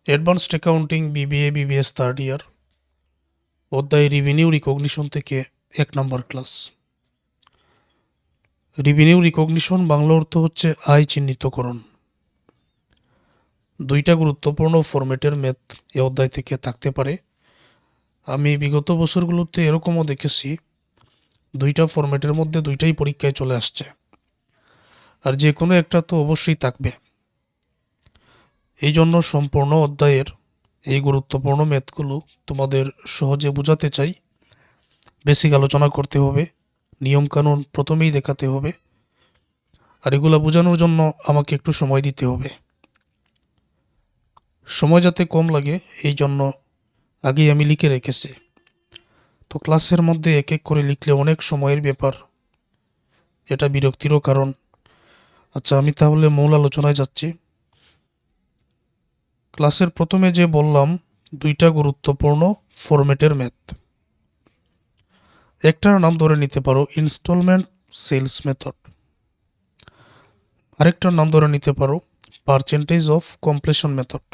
Advanced accounting BBA BBS third year অধ্যায় revenue recognition থেকে 1 নম্বর class. Revenue recognition Bangla অর্থ হচ্ছে আয় চিহ্নিতকরণ। দুইটা গুরুত্বপূর্ণ ফরম্যাটের ম্যাথ এ অধ্যায় থেকে থাকতে পারে। আমি বিগত বছরগুলোতে এরকমও দেখেছি দুইটা ফরম্যাটের মধ্যে দুইটাই পরীক্ষায় চলে আসছে, আর যে কোনো একটা তো অবশ্যই থাকবে। এই জন্য সম্পূর্ণ অধ্যায়ের এই গুরুত্বপূর্ণ ম্যাথগুলো তোমাদের সহজে বোঝাতে চাই। বেসিক আলোচনা করতে হবে, নিয়মকানুন প্রথমেই দেখাতে হবে, আর এগুলো বোঝানোর জন্য আমাকে একটু সময় দিতে হবে। সময় যাতে কম লাগে এই জন্য আগেই আমি লিখে রেখেছি। তো ক্লাসের মধ্যে এক এক করে লিখলে অনেক সময়ের ব্যাপার, এটা বিরক্তিরও কারণ। আচ্ছা, আমি তাহলে মূল আলোচনায় যাচ্ছি। ক্লাসের প্রথমে যে বললাম দুইটা গুরুত্বপূর্ণ ফরম্যাটের ম্যাথ, একটার নাম ধরে নিতে পারো ইনস্টলমেন্ট সেলস মেথড, আরেকটার নাম ধরে নিতে পারো percentage of completion method.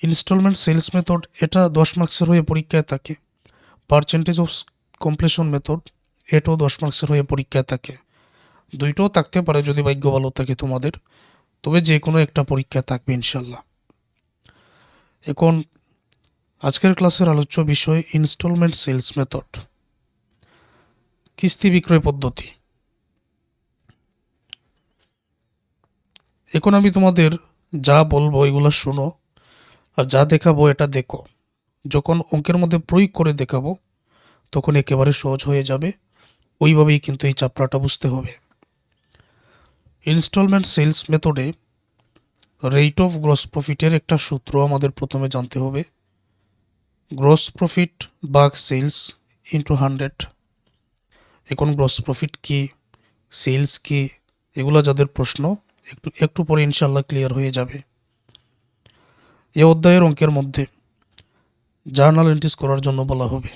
Instalment sales method এটা 10 মার্কসের হয়ে পরীক্ষায় থাকে। পার্সেন্টেজ অফ কমপ্লিশন মেথড এটাও 10 মার্কসের হয়ে পরীক্ষায় থাকে। দুইটাও থাকতে পারে যদি ভাগ্য ভালো থাকে তোমাদের, তবে যে কোনো একটা পরীক্ষায় থাকবে ইনশাল্লাহ। এখন আজকের ক্লাসের আলোচ্য বিষয় ইনস্টলমেন্ট সেলস মেথড, কিস্তি বিক্রয় পদ্ধতি। এখন আমি তোমাদের যা বলবো এগুলো শোনো, আর যা দেখাবো এটা দেখো। যখন অঙ্কের মধ্যে প্রয়োগ করে দেখাবো তখন একেবারে সহজ হয়ে যাবে। ওইভাবেই কিন্তু এই চ্যাপ্টারটা বুঝতে হবে। ইনস্টলমেন্ট সেলস মেথডে রেট অফ গ্রস প্রফিটের একটা সূত্র আমাদের প্রথমে জানতে হবে। গ্রস প্রফিট ভাগ সেলস ইন্টু 100। এখন গ্রস প্রফিট কি, সেলস কি, এগুলো যাদের প্রশ্ন একটু পরে ইনশাল্লাহ ক্লিয়ার হয়ে যাবে। এ অধ্যায়ের অঙ্কের মধ্যে জার্নাল এন্ট্রিজ করার জন্য বলা হবে,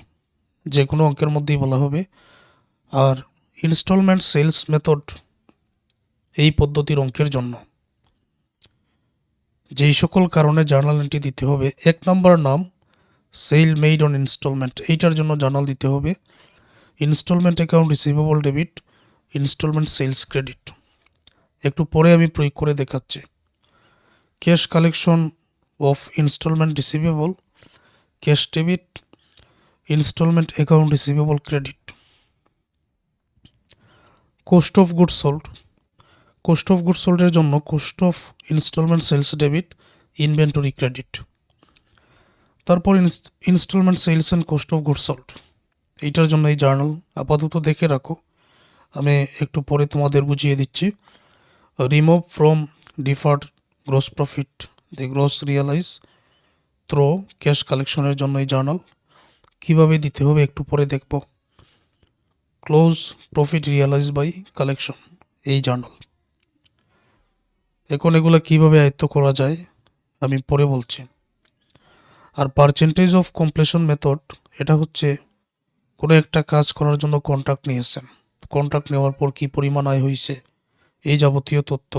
যে কোনো অঙ্কের মধ্যেই বলা হবে। আর ইনস্টলমেন্ট সেলস মেথড এই পদ্ধতির অঙ্কের জন্য যেই সকল কারণে জার্নাল এন্ট্রি দিতে হবে, 1 নম্বর নাম সেল মেড অন ইনস্টলমেন্ট, এইটার জন্য জার্নাল দিতে হবে instalment account receivable debit, instalment sales credit. একটু পরে আমি প্রয়োগ করে দেখাচ্ছি। Cash collection of instalment receivable, cash debit, instalment account receivable credit. Cost of good sold, cost of good সোল্ডের জন্য cost of instalment sales debit, inventory credit. তারপর instalment sales and cost of good sold, এইটার জন্য এই journal আপাতত দেখে রাখো, আমি একটু পরে তোমাদের বুঝিয়ে দিচ্ছি। Remove from deferred gross profit the gross realise through cash কালেকশনের জন্য এই জার্নাল কীভাবে দিতে হবে একটু পরে দেখব। Close profit realise by collection, এই জার্নাল। এখন এগুলো কীভাবে আয়ত্ত করা যায় আমি পরে বলছি। আর পার্সেন্টেজ অফ কমপ্লিশন মেথড, এটা হচ্ছে কোনো একটা কাজ করার জন্য কন্ট্রাক্ট নিয়েছেন, কন্ট্রাক্ট নেওয়ার পর কী পরিমাণ আয় হয়েছে, এই যাবতীয় তথ্য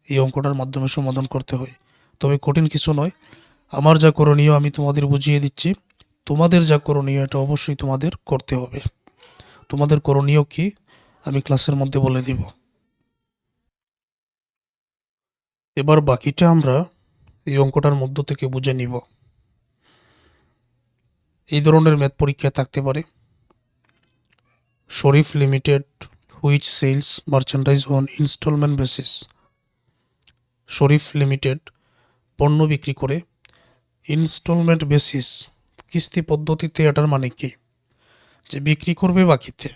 এই অঙ্কটার মাধ্যমে সমাধান করতে হয়। তবে কঠিন কিছু নয়, আমার যা করণীয় আমি তোমাদের বুঝিয়ে দিচ্ছি, তোমাদের যা করণীয় এটা অবশ্যই তোমাদের করতে হবে। তোমাদের করণীয় কি আমি ক্লাসের মধ্যে বলে দিব। এবার বাকিটা আমরা এই অঙ্কটার মধ্য থেকে বুঝে নিব। এই ধরনের ম্যাথ পরীক্ষায় থাকতে পারে। Sharif limited which sales merchandise on instalment basis. Sharif limited পণ্য বিক্রি করে ইনস্টলমেন্ট বেসিস, কিস্তি পদ্ধতিতে। এটার মানে কি, যে বিক্রি করবে বাকিতে,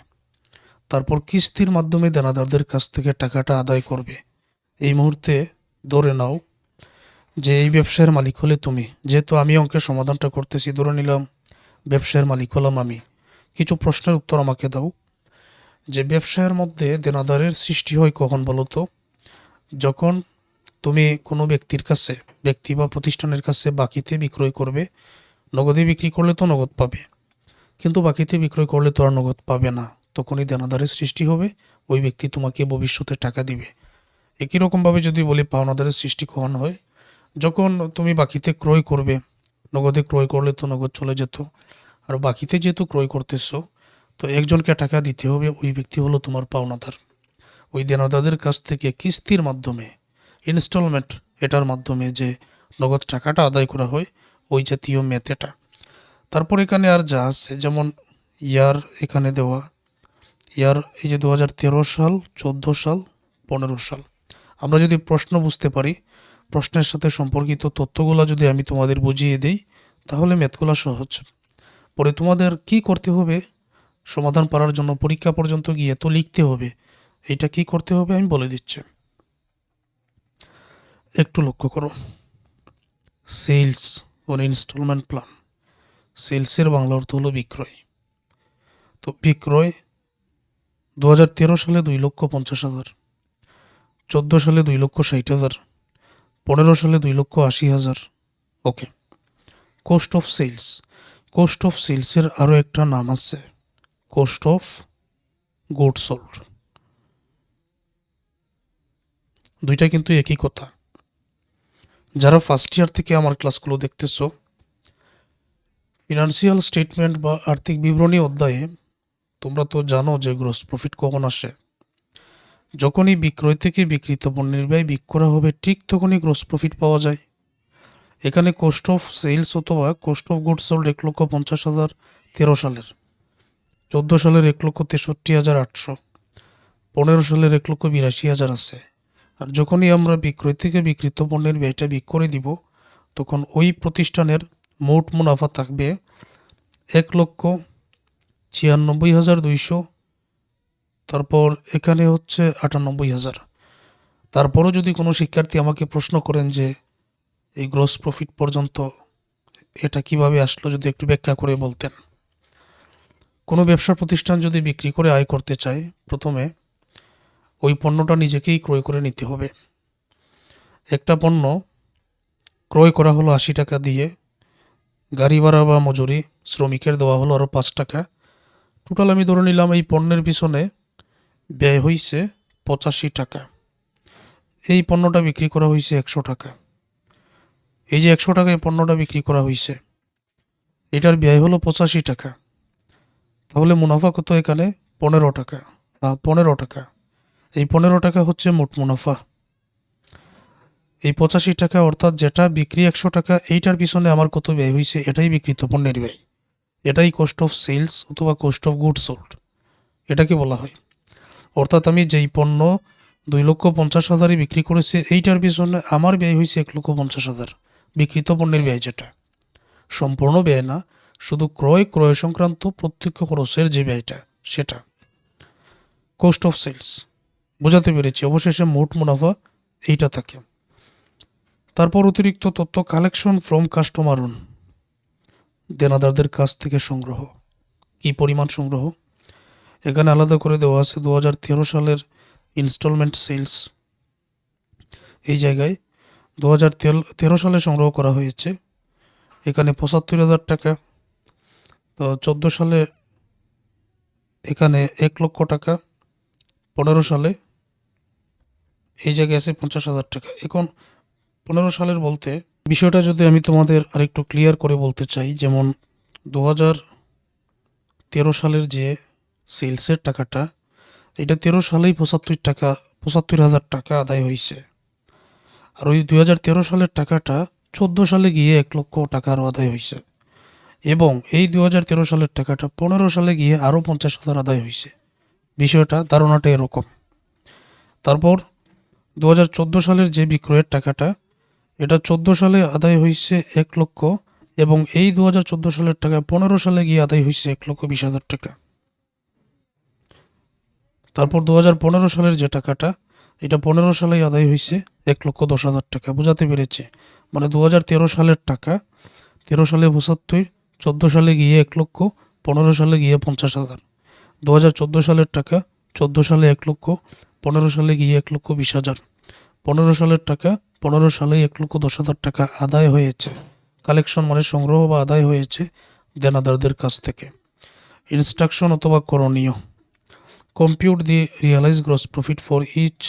তারপর কিস্তির মাধ্যমে দেনাদারদের কাছ থেকে টাকাটা আদায় করবে। এই মুহূর্তে ধরে নাও যে এই ব্যবসায়ের মালিক হলে তুমি, যেহেতু আমি অঙ্কের সমাধানটা করতেছি, ধরে নিলাম ব্যবসায়ের মালিক হলাম আমি। কিছু প্রশ্নের উত্তর আমাকে দাও, যে ব্যবসায়ের মধ্যে দেনাদারের সৃষ্টি হয় কখন বলো তো? যখন তুমি কোনো ব্যক্তির কাছে, ব্যক্তি বা প্রতিষ্ঠানের কাছে বাকিতে বিক্রয় করবে। নগদে বিক্রি করলে তো নগদ পাবে, কিন্তু বাকিতে বিক্রয় করলে তো আর নগদ পাবে না, তখনই দেনাদারের সৃষ্টি হবে। ওই ব্যক্তি তোমাকে ভবিষ্যতে টাকা দিবে। একই রকমভাবে যদি বলি পাওনাদারের সৃষ্টি কখন হয়, যখন তুমি বাকিতে ক্রয় করবে, নগদে ক্রয় করলে তো নগদ চলে যেত, আর বাকিতে যেহেতু ক্রয় করতেছো তো একজনকে টাকা দিতে হবে, ওই ব্যক্তি হলো তোমার পাওনাদার। ওই দেনাদারদের কাছ থেকে কিস্তির মাধ্যমে, ইনস্টলমেন্ট এটার মাধ্যমে যে নগদ টাকাটা আদায় করা হয়, ওই জাতীয় মেথেটা। তারপর এখানে আর যা আছে, যেমন ইয়ার এখানে দেওয়া, ইয়ার এই যে 2013 সাল, 14 সাল, 15 সাল। আমরা যদি প্রশ্ন বুঝতে পারি, প্রশ্নের সাথে সম্পর্কিত তথ্যগুলো যদি আমি তোমাদের বুঝিয়ে দিই, তাহলে ম্যাথগুলো সহজ। পরে তোমাদের কি করতে হবে, সমাধান পাওয়ার জন্য পরীক্ষা পর্যন্ত গিয়ে তো লিখতে হবে। এইটা কি করতে হবে আমি বলে দিচ্ছি, একটু লক্ষ্য করো। সেলস অন ইনস্টলমেন্ট প্ল্যান, সেলসের বাংলা অর্থ হলো বিক্রয়। তো বিক্রয় 2013 সালে 2,50,000, 14 সালে 2,60,000, 15 সালে 2,80,000। Okay. Cost of sales, cost of সেলসের আরও একটা নাম আছে, কোস্ট অফ গুডস সোল্ড। দুইটা কিন্তু একই কথা। যারা ফার্স্ট ইয়ার থেকে আমার ক্লাসগুলো দেখতেছো, ফিনান্সিয়াল স্টেটমেন্ট বা আর্থিক বিবরণী অধ্যায়ে তোমরা তো জানো যে গ্রস প্রফিট কখন আসে। যখনই বিক্রয় থেকে বিক্রিত পণ্যের ব্যয় বিক করা হবে, ঠিক তখনই গ্রস প্রফিট পাওয়া যায়। এখানে কোস্ট অফ সেলস অথবা কোস্ট অফ গুডস সোল্ড 1,50,000 13 সালের, 14 সালের 1,63,800, 15 সালের 1,82,000 আছে। আর যখনই আমরা বিক্রয় থেকে বিক্রিত পণ্যের ব্যয়টা বিক করে দিব, তখন ওই প্রতিষ্ঠানের মোট মুনাফা থাকবে 1,96,200। তারপর এখানে হচ্ছে 98,000। তারপরও যদি কোনো শিক্ষার্থী আমাকে প্রশ্ন করেন যে এই গ্রস প্রফিট পর্যন্ত এটা কিভাবে আসলো, যদি একটু ব্যাখ্যা করে বলতেন। কোনো ব্যবসা প্রতিষ্ঠান যদি বিক্রি করে আয় করতে চায়, প্রথমে ওই পণ্যটা নিজেকেই ক্রয় করে নিতে হবে। একটা পণ্য ক্রয় করা হলো 80 টাকা দিয়ে, গাড়ি ভাড়া বা মজুরি শ্রমিকের দেওয়া হলো আরও 5 টাকা। টোটাল আমি ধরে নিলাম এই পণ্যের পিছনে ব্যয় হয়েছে 85 টাকা। এই পণ্যটা বিক্রি করা হয়েছে 100 টাকা। এই যে 100 টাকায় পণ্যটা বিক্রি করা হয়েছে, এটার ব্যয় হলো 85 টাকা। তাহলে মুনাফা কত এখানে? 15 টাকা বা 15 টাকা। এই 15 টাকা হচ্ছে মোট মুনাফা। এই 85 টাকা অর্থাৎ যেটা বিক্রি 100 টাকা, এইটার পিছনে আমার কত ব্যয় হয়েছে, এটাই বিক্রিত পণ্যের ব্যয়। এটাই কোস্ট অফ সেলস অথবা কোস্ট অফ গুডস সোল্ড এটাকে বলা হয়। অর্থাৎ আমি যেই পণ্য 2,50,000 বিক্রি করেছি, এইটার পিছনে আমার ব্যয় হয়েছে 1,50,000। বিক্রিত পণ্যের ব্যয় যেটা, সম্পূর্ণ ব্যয় না, শুধু ক্রয় সংক্রান্ত প্রত্যক্ষ খরচের যে ব্যয়টা, সেটা কোস্ট অফ সেলস। বোঝাতে পেরেছি? অবশেষে মোট মুনাফা এইটা থাকে। তারপর অতিরিক্ত তথ্য, কালেকশন ফ্রম কাস্টমার অন, দেনাদারদের কাছ থেকে সংগ্রহ। কি পরিমাণ সংগ্রহ এখানে আলাদা করে দেওয়া আছে। 2013 সালের ইনস্টলমেন্ট সেলস, এই জায়গায় 2013 সালে সংগ্রহ করা হয়েছে এখানে 75,000 টাকা। তো 14 সালে এখানে 1 লক্ষ টাকা, 15 সালে এই জায়গায় আছে 50,000 টাকা। এখন 15 সালের বলতে বিষয়টা যদি আমি তোমাদের আরেকটু ক্লিয়ার করে বলতে চাই, যেমন 2013 সালের যে সেলসের টাকাটা, এটা 13 সালেই 75,000 টাকা আদায় হয়েছে। আর ওই 2013 সালের টাকাটা 14 সালে গিয়ে 1 লক্ষ টাকা আরও আদায় হয়েছে। এবং এই 2013 সালের টাকাটা 15 সালে গিয়ে আরও 50,000 আদায় হয়েছে। বিষয়টা, ধারণাটা এরকম। তারপর 2014 সালের যে বিক্রয়ের টাকাটা, এটা 14 সালে আদায় হয়েছে 1 লক্ষ, এবং এই 2014 সালের টাকা 15 সালে গিয়ে আদায় হয়েছে 1,20,000 টাকা। তারপর 2015 সালের যে টাকাটা, এটা 15 সালেই আদায় হয়েছে 1,10,000 টাকা। বোঝাতে পেরেছে? মানে 2013 সালের টাকা 13 সালে 75, 14 সালে গিয়ে 1 লক্ষ, 15 সালে গিয়ে 50,000। 2014 সালের টাকা 14 সালে 1 লক্ষ, 15 সালে গিয়ে 1,20,000। 15 সালের টাকা 15 সালেই 1,10,000 টাকা আদায় হয়েছে। কালেকশন মানে সংগ্রহ বা আদায় হয়েছে দেনাদারদের কাছ থেকে। ইনস্ট্রাকশন অথবা করণীয়, compute the realise gross profit for each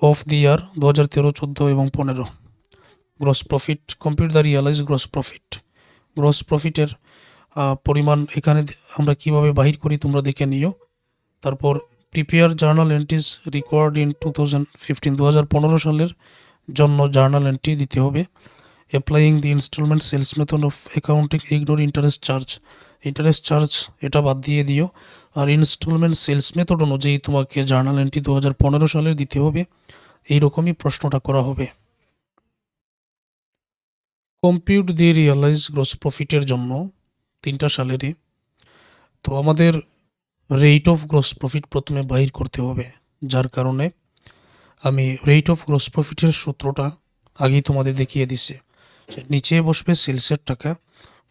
of the year 2013, 14 এবং 15। Gross profit, compute the realise gross profit. Gross প্রফিটের পরিমাণ এখানে আমরা কিভাবে বাহির করি তোমরা দেখে নিও। তারপর prepare journal entries required in 2015 সালের জন্য জার্নাল এন্ট্রি দিতে হবে। Applying the instalment sales method of accounting ignore interest charge, interest charge এটা বাদ দিয়ে দিও। আর ইনস্টলমেন্ট সেলস মেথড অনুযায়ী তোমাকে জার্নাল এন্ট্রি 2015 সালের দিতে হবে। এইরকমই প্রশ্নটা করা হবে। কম্পিউট দি রিয়ালাইজ গ্রস প্রফিটের জন্য 3টা সালেরই তো আমাদের রেট অফ গ্রস প্রফিট প্রথমে বাহির করতে হবে, যার কারণে আমি রেট অফ গ্রস প্রফিটের সূত্রটা আগেই তোমাদের দেখিয়ে দিছি। নিচে বসবে সেলসের টাকা,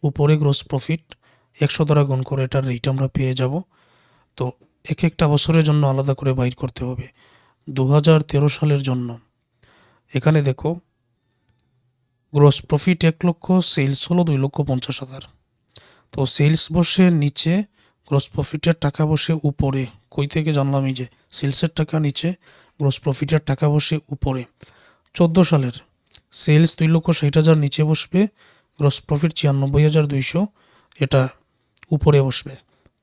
উপরে গ্রস প্রফিট, 100 দ্বারা গুণ করে এটার রেট আমরা পেয়ে যাব। তো এক একটা বছরের জন্য আলাদা করে বাইর করতে হবে। 2013 সালের জন্য এখানে দেখো গ্রস প্রফিট 1 লক্ষ, সেলস হলো 2,50,000। তো সেলস বসে নিচে, গ্রস প্রফিটের টাকা বসে উপরে। কই থেকে জানলাম? এই যে সেলসের টাকা নিচে, গ্রস প্রফিটের টাকা বসে উপরে। 14 সালের সেলস 2,60,000 নিচে বসবে, গ্রস প্রফিট 96,200 এটা উপরে বসবে।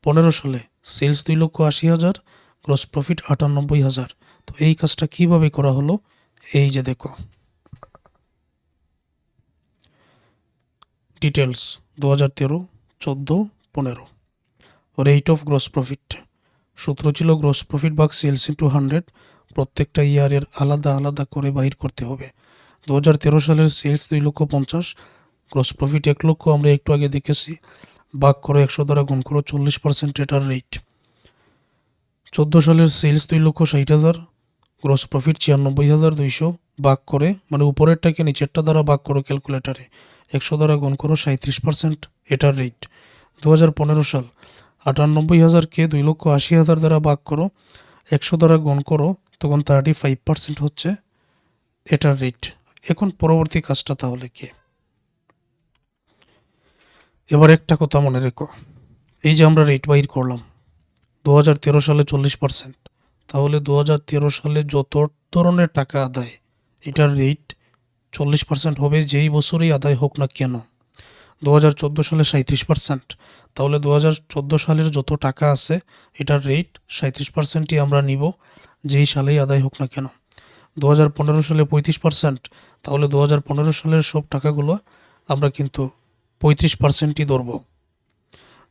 15 সালে সেলস 2,80,000, গ্রস প্রফিট 98,000। তো এই কাজটা কিভাবে করা হলো? এই যে দেখো details 2013, 14, 15। Rate of gross profit সূত্র ছিল গ্রস প্রফিট ভাগ সেলস ইন্টু 100। প্রত্যেকটা ইয়ারের আলাদা আলাদা করে বাহির করতে হবে। 2013 সালের সেলস 2,50,000, গ্রস প্রফিট 1 লক্ষ আমরা একটু আগে দেখেছি, ভাগ করো 100 দ্বারা গুণ করো 40% এটার রেট। 14 সালের সেলস 2,60,000, গ্রস প্রফিট 96,200, ভাগ করে মানে উপরেরটাকে নিচেরটা দ্বারা ভাগ করো ক্যালকুলেটারে, 100 দ্বারা গুণ করো 37% এটার রেট। 2015 সাল 98,000কে 2,80,000 দ্বারা ভাগ করো, 100 দ্বারা গুণ করো, তখন 35% হচ্ছে এটার রেট। এখন পরবর্তী কাজটা তাহলে কি? এবার একটা কথা মনে রেখো, এই যে আমরা রেট বাইর করলাম 2013 সালে 40%, তাহলে 2013 সালে যত ধরনের টাকা আদায় এটার রেট 40% হবে, যেই বছরই আদায় হোক না কেন। 2014 সালে 37%, তাহলে 2014 সালের যত টাকা আছে এটার রেট 37%ই আমরা নিব, যেই সালেই আদায় হোক না কেন। 2015 সালে 35%, তাহলে 2015 সালের সব টাকাগুলো আমরা কিন্তু 35%ই ধরব।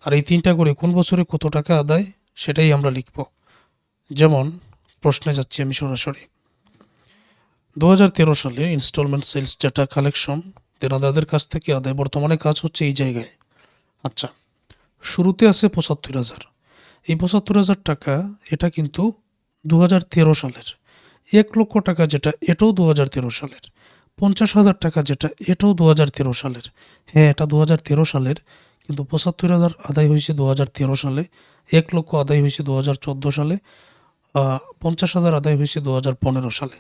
আর এই 3টা করে কোন বছরে কত টাকা আদায় সেটাই আমরা লিখব। যেমন প্রশ্নে যাচ্ছি আমি সরাসরি। 2013 সালে ইনস্টলমেন্ট সেলস যেটা কালেকশন দেনাদারদের কাছ থেকে আদায়, বর্তমানে কাজ হচ্ছে এই জায়গায়। আচ্ছা, শুরুতে আছে 75,000। এই 75,000 টাকা এটা কিন্তু 2013 সালের। 1 লক্ষ টাকা যেটা এটাও 2013 সালের। 50,000 টাকা যেটা এটাও 2013 সালের। হ্যাঁ, এটা 2013 সালের, কিন্তু 75,000 আদায় হয়েছে 2013 সালে, 1 লক্ষ আদায় হয়েছে 2014 সালে, 50,000 আদায় হয়েছে 2015 সালে।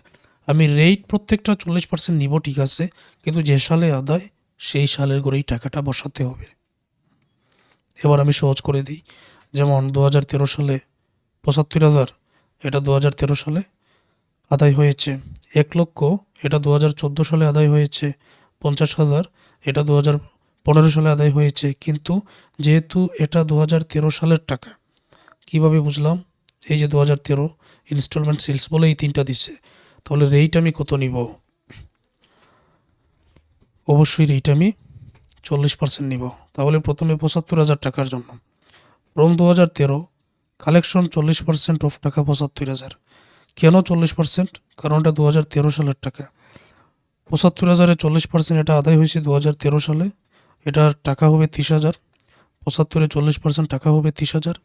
আমি রেট প্রত্যেকটা 40% নিব, ঠিক আছে, কিন্তু যে সালে আদায় সেই সালের করেই টাকাটা বসাতে হবে। এবার আমি সহজ করে দিই। যেমন 2013 সালে 75,000 এটা 2013 সালে আদায় হয়েছে। 1 লক্ষ এটা 2014 সালে আদায় হয়েছে। 50,000 এটা 2015 সালে আদায় হয়েছে। কিন্তু যেহেতু এটা 2013 সালের টাকা, কিভাবে বুঝলাম? এই যে 2013 ইনস্টলমেন্ট সেলস বলে এই 3টা দিছে, তাহলে রেট আমি কত নিব? অবশ্যই রেট আমি 40% নিব। তাহলে প্রথমে 75,000 টাকার জন্য ফ্রম 2013 কালেকশন 40% অফ টাকা 75,000। কেন 40%? কারণ এটা 2013 সালের টাকা। 75,000-এ 40% এটা আদায় হয়েছে 2013 সালে, এটার টাকা হবে 30,000। 75-এ 40% টাকা হবে 30,000।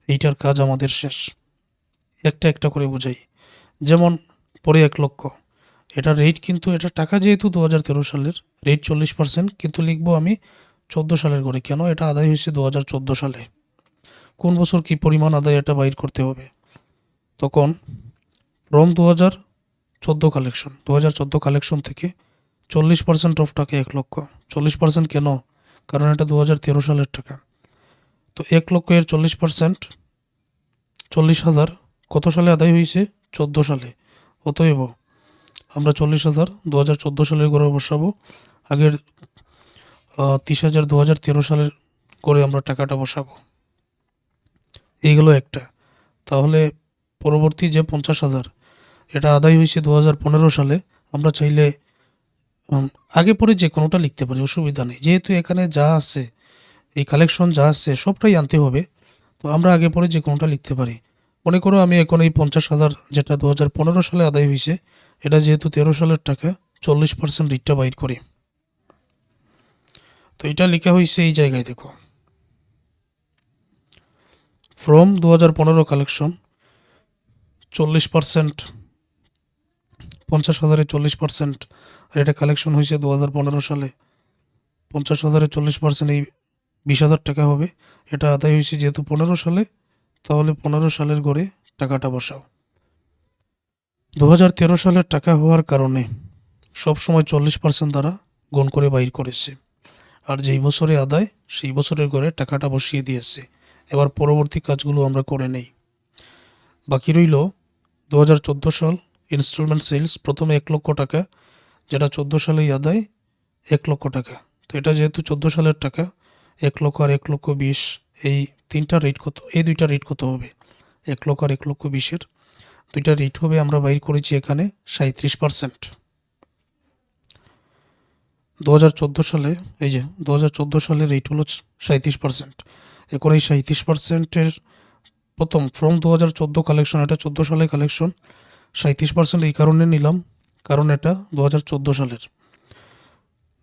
এইটার কাজ আমাদের শেষ। একটা একটা করে বুঝাই। যেমন পরে 1 লক্ষ, এটা রেট কিন্তু এটা টাকা যেহেতু 2013 সালের, রেট 40%, কিন্তু লিখবো আমি 14 সালের করে। কেন? এটা আদায় হয়েছে 2014 সালে। কোন বছর কি পরিমাণ আদায় এটা বাইর করতে হবে। তখন ফ্রম 2014 কালেকশন, 2014 কালেকশন থেকে 40% অফ টাকা 1 লক্ষ। 40% কেন? কারণ এটা 2013 সালের টাকা। তো 1 লক্ষ এর 40% 40,000 কত সালে আদায় হয়েছে? 14 সালে। অতএব আমরা 40,000 2014 সালের করে বসাবো। আগের 30,000 2013 সালের করে আমরা টাকাটা বসাবো। এইগুলো একটা। তাহলে পরবর্তী যে 50,000 এটা আদায় হয়েছে 2015 সালে। আমরা চাইলে আগে পরে যে কোনোটা লিখতে পারি, অসুবিধা নেই। যেহেতু এখানে যা আছে, এই কালেকশন যা আছে সবটাই আনতে হবে, তো আমরা আগে পরে যে কোনোটা লিখতে পারি। মনে করো আমি এখন এই 50,000 যেটা 2015 সালে আদায় হয়েছে, এটা যেহেতু 13 সালের টাকা, 40% রিটটা বাইর করি। তো এটা লেখা হয়েছে এই জায়গায়, দেখো, ফ্রম 2015 কালেকশন 40%, 50,000-এ 40%, আর এটা কালেকশন হয়েছে 2015 সালে। 50,000-এ 40% এই 20,000 টাকা হবে। এটা আদায় হয়েছে যেহেতু 15 সালে, তাহলে 15 সালের গড়ে টাকাটা বসাও। 2013 সালের টাকা হওয়ার কারণে সবসময় 40% দ্বারা গুণ করে বাইর করেছে, আর যেই বছরে আদায় সেই বছরের গড়ে টাকাটা বসিয়ে দিয়েছে। এবার পরবর্তী কাজগুলো আমরা করে নেই। বাকি রইল 2014 সাল ইনস্টলমেন্ট সেলস। প্রথমে 1 লক্ষ টাকা, যেটা 14 সালেই আদায় 1 লক্ষ টাকা। তো এটা যেহেতু 14 সালের টাকা, 1 লক্ষ আর 1,20,000, এই তিনটা রেট কত, এই দুইটা রেট কত হবে? 1 লক্ষ আর 1,20,000 দুইটা রেট হবে। আমরা বাইর করেছি এখানে 37%। 2014 সালে, এই যে 2014 সালের রেট হলো 37%। এখন এই 37%-এর প্রথম ফ্রম 2014 কালেকশন, এটা 14 সালের কালেকশন। 37% এই কারণে নিলাম কারণ এটা 2014 সালের।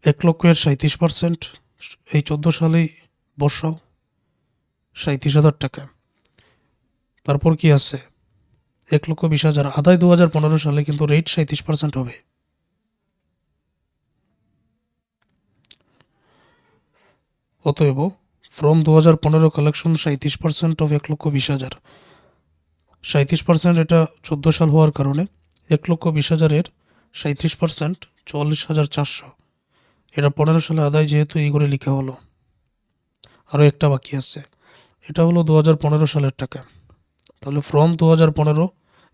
1 লক্ষের 37% এই 14 সালেই বসাও, 37,000 টাকা। তারপর কি আছে? 1,20,000 আদায় 2015 সালে, কিন্তু রেট 37% হবে। অতএব ফ্রম 2015 কালেকশন 37% অফ 1,20,000। 37% এটা 14 সাল হওয়ার কারণে 1,20,000-এর 37% 44,400। এটা 15 সালে আদায়, যেহেতু এই করে লেখা হলো। আরও একটা বাকি আছে, এটা হলো 2015 সালের টাকা। তাহলে ফ্রম 2015,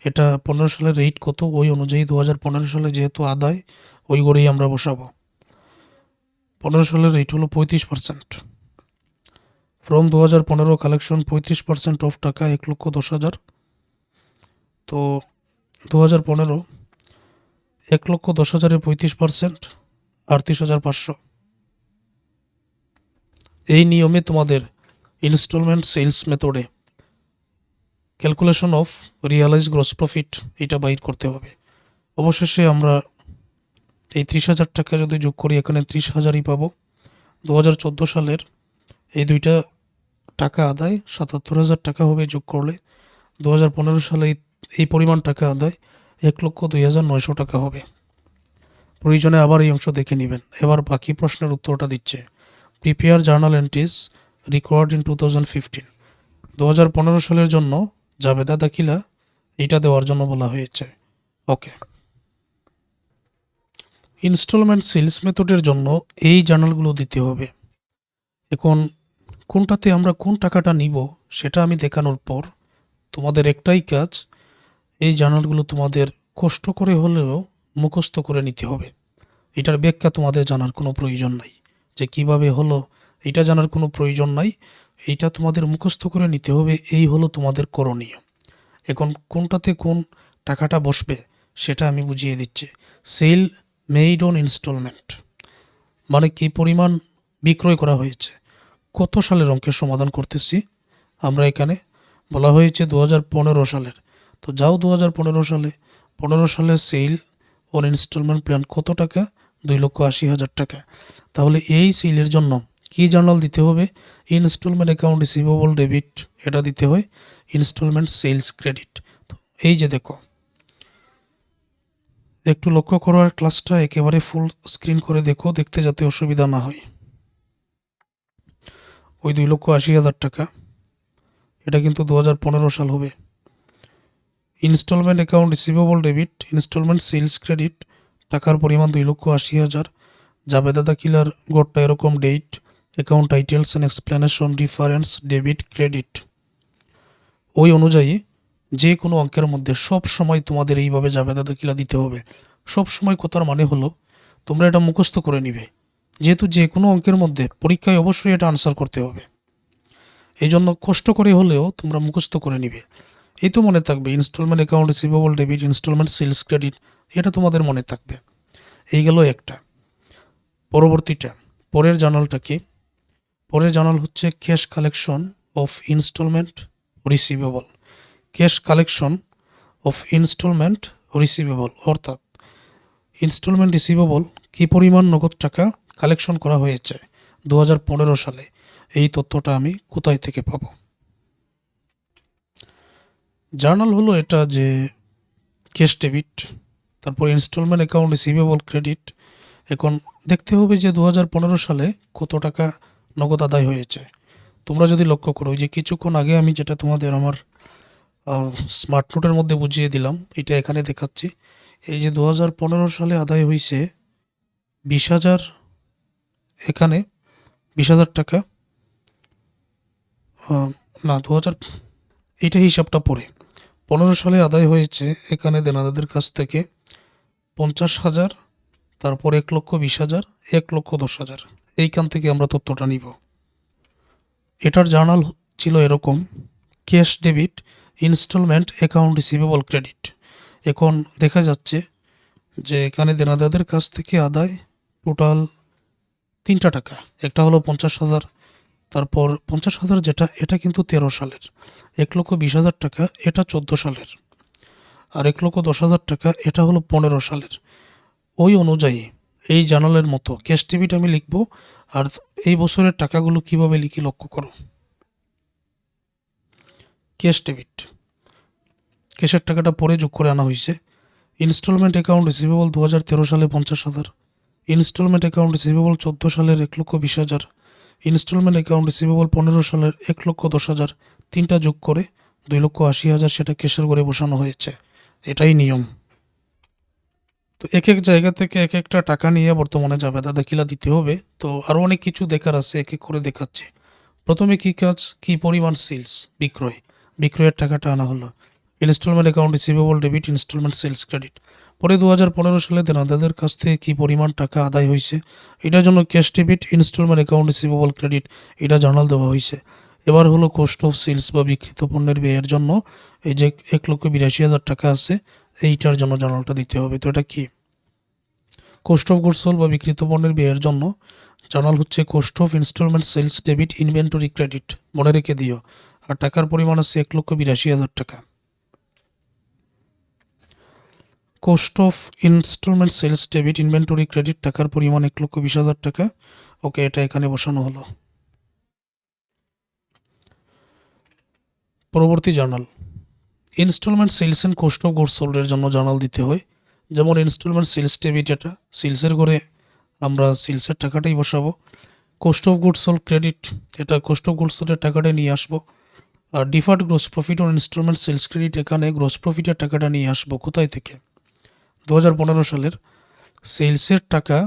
এটা 15 সালের রেট কত, ওই অনুযায়ী 2015 সালে যেহেতু আদায়, ওই করেই আমরা বসাবো। 15 সালের রেট হলো 35%। ফ্রম 2015 কালেকশন 35% অফ টাকা 1,10,000। তো 2015 1,10,000-এর 35% 38,500। এই নিয়মে তোমাদের ইনস্টলমেন্ট সেলস মেথডে calculation of realise gross profit এটা বাইর করতে হবে। অবশেষে আমরা এই 30,000 টাকা যদি যোগ করি, এখানে 30,000-ই পাবো। 2014 সালের এই দুইটা টাকা আদায় 77,000 টাকা হবে যোগ করলে। 2015 সালে এই পরিমাণ টাকা আদায় 1,02,900 টাকা হবে। প্রয়োজনে আবার এই অংশ দেখে নেবেন। এবার বাকি প্রশ্নের উত্তরটা দিচ্ছে, prepare journal entries required in 2015। 2015 সালের জন্য জাবেদা দাখিলা এটা দেওয়ার জন্য বলা হয়েছে। ওকে, ইনস্টলমেন্ট সেলস মেথডের জন্য এই জার্নালগুলো দিতে হবে। এখন কোনটাতে আমরা কোন টাকাটা নিব সেটা আমি দেখানোর পর তোমাদের একটাই কাজ, এই জার্নালগুলো তোমাদের কষ্ট করে হলেও মুখস্থ করে নিতে হবে। এটার ব্যাখ্যা তোমাদের জানার কোনো প্রয়োজন নাই, যে কিভাবে হলো এটা জানার কোনো প্রয়োজন নাই। এইটা তোমাদের মুখস্থ করে নিতে হবে, এই হলো তোমাদের করণীয়। এখন কোনটাতে কোন টাকাটা বসবে সেটা আমি বুঝিয়ে দিচ্ছি। সেল মেইড অন ইনস্টলমেন্ট মানে কি পরিমাণ বিক্রয় করা হয়েছে, কত সালের অঙ্কের সমাধান করতেছি আমরা। এখানে বলা হয়েছে 2015 সালের। তো যাও 2015 সালে, 15 সালে সেল অন ইনস্টলমেন্ট প্ল্যান কত টাকা? 2,80,000 টাকা। তাহলে এই সেলের জন্য কি জার্নাল দিতে হবে? ইনস্টলমেন্ট অ্যাকাউন্ট রিসিভেবল ডেবিট, এটা দিতে হয় ইনস্টলমেন্ট সেলস ক্রেডিট। তো এই যে দেখো, একটু লক্ষ্য করো আর ক্লাসটা একেবারে ফুল স্ক্রিন করে দেখো, দেখতে যাতে অসুবিধা না হয়। ওই 2,80,000 টাকা এটা কিন্তু 2015 সাল হবে। Instalment account receivable debit, instalment sales credit, টাকার পরিমাণ 2,80,000। জাবেদা দাখিলার গড়টা এরকম, date, account titles and explanation, difference, debit, credit. ওই অনুযায়ী যে কোনো অঙ্কের মধ্যে সব সময় তোমাদের এইভাবে জাবেদা দাখিলা দিতে হবে। সব সময় কথার মানে হলো তোমরা এটা মুখস্থ করে নিবে, যেহেতু যে কোনো অঙ্কের মধ্যে পরীক্ষায় অবশ্যই এটা আনসার করতে হবে। এই জন্য কষ্ট করে হলেও তোমরা মুখস্থ করে নিবে। এই তো মনে থাকবে instalment account receivable debit, instalment sales credit, এটা তোমাদের মনে থাকবে। এই গেল একটা। পরবর্তীটা, পরের জার্নালটা কি? পরের জার্নাল হচ্ছে cash collection of instalment receivable. Cash collection of instalment receivable, অর্থাৎ ইনস্টলমেন্ট রিসিভেবল কী পরিমাণ নগদ টাকা কালেকশন করা হয়েছে 2015 সালে, এই তথ্যটা আমি কোথায় থেকে পাব? জার্নাল হলো এটা যে ক্যাশ ডেবিট, তারপর ইনস্টলমেন্ট অ্যাকাউন্ট রিসিভেবল ক্রেডিট। এখন দেখতে হবে যে 2015 সালে কত টাকা নগদ আদায় হয়েছে। তোমরা যদি লক্ষ্য করো, যে কিছুক্ষণ আগে আমি যেটা তোমাদের আমার স্মার্ট নোটের মধ্যে বুঝিয়ে দিলাম, এটা এখানে দেখাচ্ছি। এই যে 2015 সালে আদায় হয়েছে 20,000, এখানে 20,000 টাকা, না 2000, এইটা হিসাবটা পড়ে 15 সালে আদায় হয়েছে এখানে দেনাদারদের কাছ থেকে 50,000, তারপর 1,20,000, 1,10,000, এইখান থেকে আমরা তথ্যটা নিব। এটার জার্নাল ছিল এরকম, cash debit instalment account receivable credit. এখন দেখা যাচ্ছে যে এখানে দেনাদারদের কাছ থেকে আদায় টোটাল 3টা টাকা। একটা হলো 50,000, তারপর 50,000 যেটা, এটা কিন্তু 13 সালের। 1,20,000 টাকা, এটা 14 সালের। আর 1,10,000 টাকা, এটা হলো 15 সালের। ওই অনুযায়ী এই জার্নালের মতো ক্যাশ ডেবিট আমি লিখব। আর এই বছরের টাকাগুলো কিভাবে লিখি লক্ষ্য করো। ক্যাশ ডেবিট, ক্যাশের টাকাটা পরে যোগ করে আনা হয়েছে। ইনস্টলমেন্ট অ্যাকাউন্ট রিসিভেবল 2013 সালে 50,000, ইনস্টলমেন্ট অ্যাকাউন্ট রিসিভেবল 14 সালের 1,20,000, ইনস্টলমেন্ট অ্যাকাউন্ট রিসিভেবল 15 সালের 1,10,000, তিনটা যোগ করে 2,80,000 সেটা ক্যাশের ঘরে বসানো হয়েছে। এটাই নিয়ম। তো এক এক জায়গা থেকে এক একটা টাকা নিয়ে বর্তমানে যাবে, তাদের কিলা দিতে হবে। তো আরও অনেক কিছু দেখার আছে, এক এক করে দেখাচ্ছি। প্রথমে কী কাজ, কী পরিমাণ সেলস, বিক্রয়ের টাকাটা আনা হলো। Instalment account receivable debit, instalment sales credit. পরে 2015 সালে দেনাদারদের কাছ থেকে কী পরিমাণ টাকা আদায় হয়েছে, এটার জন্য cash debit instalment account receivable credit, এটা জার্নাল দেওয়া হয়েছে। এবার হলো কস্ট অফ সেলস বা বিক্রিত পণ্যের ব্যয়ের জন্য এই যে 1,82,000 টাকা আছে, এইটার জন্য জার্নালটা দিতে হবে। তো এটা কি? কোস্ট অফ গুডস সোল্ড বা বিক্রিত পণ্যের ব্যয়ের জন্য জার্নাল হচ্ছে cost of instalment sales debit inventory credit, মনে রেখে দিও। আর টাকার পরিমাণ আছে 1,82,000 টাকা। Cost of instalment sales debit inventory credit, টাকার পরিমাণ 1,20,000 টাকা। ওকে, এটা এখানে বসানো হলো। পরবর্তী journal, instalment sales and cost of goods সোল্ডের জন্য জার্নাল দিতে হয়। যেমন ইনস্টলমেন্ট সেলস ডেবিট, এটা সেলসের ঘরে আমরা সেলসের টাকাটাই বসাবো। Cost of goods sold credit, এটা কোস্ট অফ গুডস সোল্ডের টাকাটাই নিয়ে আসবো। আর deferred gross profit on instalment sales credit, এখানে গ্রোস প্রফিটের টাকাটা নিয়ে আসবো। কোথায় থেকে? 2015 সালের সেলসের টাকা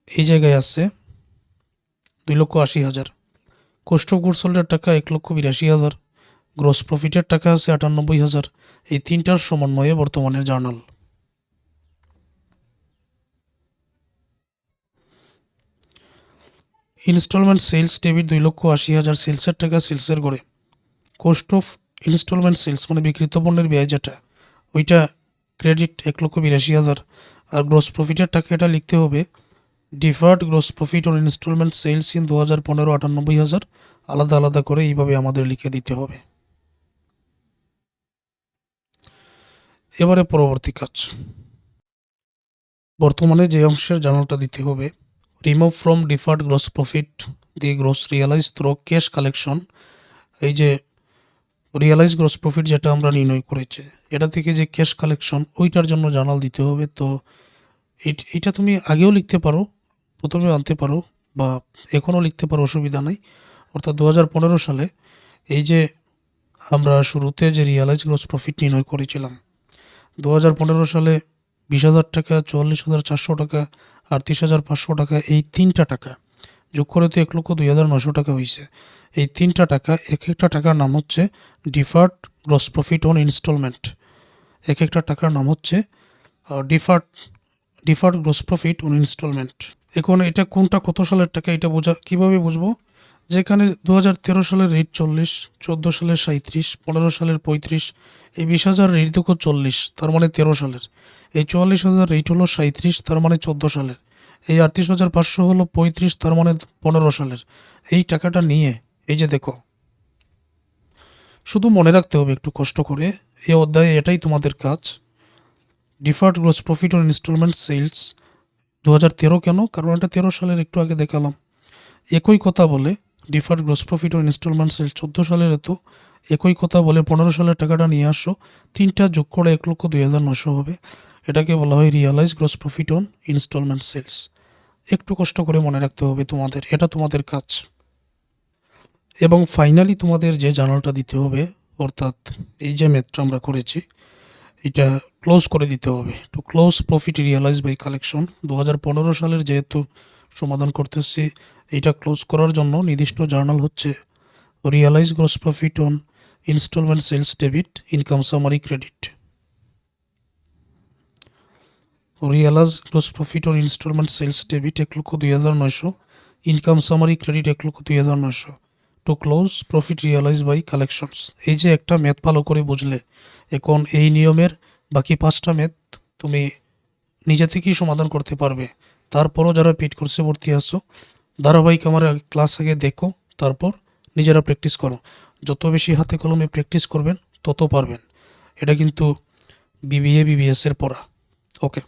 এই জায়গায় আছে 2,80,000, কোস্ট অফ গুডস সোল্ডের টাকা 1,82,000, গ্রোস প্রফিটের টাকা আছে 98,000। এই তিনটার সমন্বয়ে বর্তমানের জার্নাল। ইনস্টলমেন্ট সেলস ডেবিট 2,80,000, সেলসের টাকা সেলসের ঘরে। কোস্ট অফ ইনস্টলমেন্ট সেলস মানে বিক্রিত পণ্যের ব্যয় যেটা, ওইটা ক্রেডিট 1,82,000। আর গ্রোস প্রফিটের টাকা এটা লিখতে হবে deferred gross profit on instalment sales in 2015 98,000, আলাদা আলাদা করে এইভাবে আমাদের লিখে দিতে হবে। এবারে পরবর্তী কাজ, বর্তমানে যে অংশের জার্নালটা দিতে হবে, remove from deferred gross profit the gross realise through cash collection. এই যে রিয়ালাইজ গ্রোস প্রফিট যেটা আমরা নির্ণয় করেছি, এটা থেকে যে ক্যাশ কালেকশন, ওইটার জন্য জার্নাল দিতে হবে। তো এইটা তুমি আগেও লিখতে পারো, প্রথমে আনতে পারো, বা এখনও লিখতে পারো, অসুবিধা নাই। অর্থাৎ 2015 সালে এই যে আমরা শুরুতে যে রিয়ালাইজ গ্রোস প্রফিট নির্ণয় করেছিলাম, 2015 সালে 20,000 টাকা, 44,400 টাকা, 38,500 টাকা, এই তিনটা টাকা যোগ করে তো 1,02,900 টাকা হয়েছে। এই তিনটা টাকা, এক একটা টাকার নাম হচ্ছে deferred gross profit on instalment, এক একটা টাকার নাম হচ্ছে deferred gross profit on instalment. এখন এটা কোনটা কত সালের টাকা এটা কীভাবে বুঝবো? যেখানে 2013 সালের রেট 40, 14 সালের 37, 15 সালের 35, এই 20,000 রেট দেখো 40, তার মানে 13 সালের। এই 44,000 রেট হলো 37, তার মানে 14 সালের। এই 38,500 হলো 35, তার মানে 15 সালের। এই টাকাটা নিয়ে এই যে দেখো, শুধু মনে রাখতে হবে একটু কষ্ট করে, এই অধ্যায়ে এটাই তোমাদের কাজ। Deferred gross profit on instalment sales 2013 কেন? কারণ এটা 13 সালের, একটু আগে দেখালাম। একই কথা বলে deferred gross profit on instalment sales 14 সালের, এত একই কথা বলে 15 সালের টাকাটা নিয়ে আসো, তিনটা যোগ করে 1,02,900 হবে। এটাকে বলা হয় realise gross profit on instalment sales. একটু কষ্ট করে মনে রাখতে হবে তোমাদের, এটা তোমাদের কাজ। এবং ফাইনালি তোমাদের যে জার্নালটা দিতে হবে, অর্থাৎ এই যে ম্যাথটা আমরা করেছি, এটা ক্লোজ করে দিতে হবে। To close profit realise by collection 2015 সালের যেহেতু সমাধান করতেছি, এটা ক্লোজ করার জন্য নির্দিষ্ট জার্নাল হচ্ছে realise gross profit on instalment sales debit income summary credit. Realise gross profit on instalment sales debit 1,02,900, income summary credit 1,02,900। To close profit realise by collections. এই যে একটা ম্যাথ ভালো করে বুঝলে, এখন এই নিয়মের বাকি 5টা ম্যাথ তুমি নিজে থেকেই সমাধান করতে পারবে। তারপরও যারা পেইড কোর্সে ভর্তি আসো, ধারাবাহিক আমার ক্লাস আগে দেখো, তারপর নিজেরা প্র্যাকটিস করো। যত বেশি হাতে কলমে প্র্যাকটিস করবেন তত পারবেন। এটা কিন্তু বিবিএ বিবিএস এর পড়া। ওকে।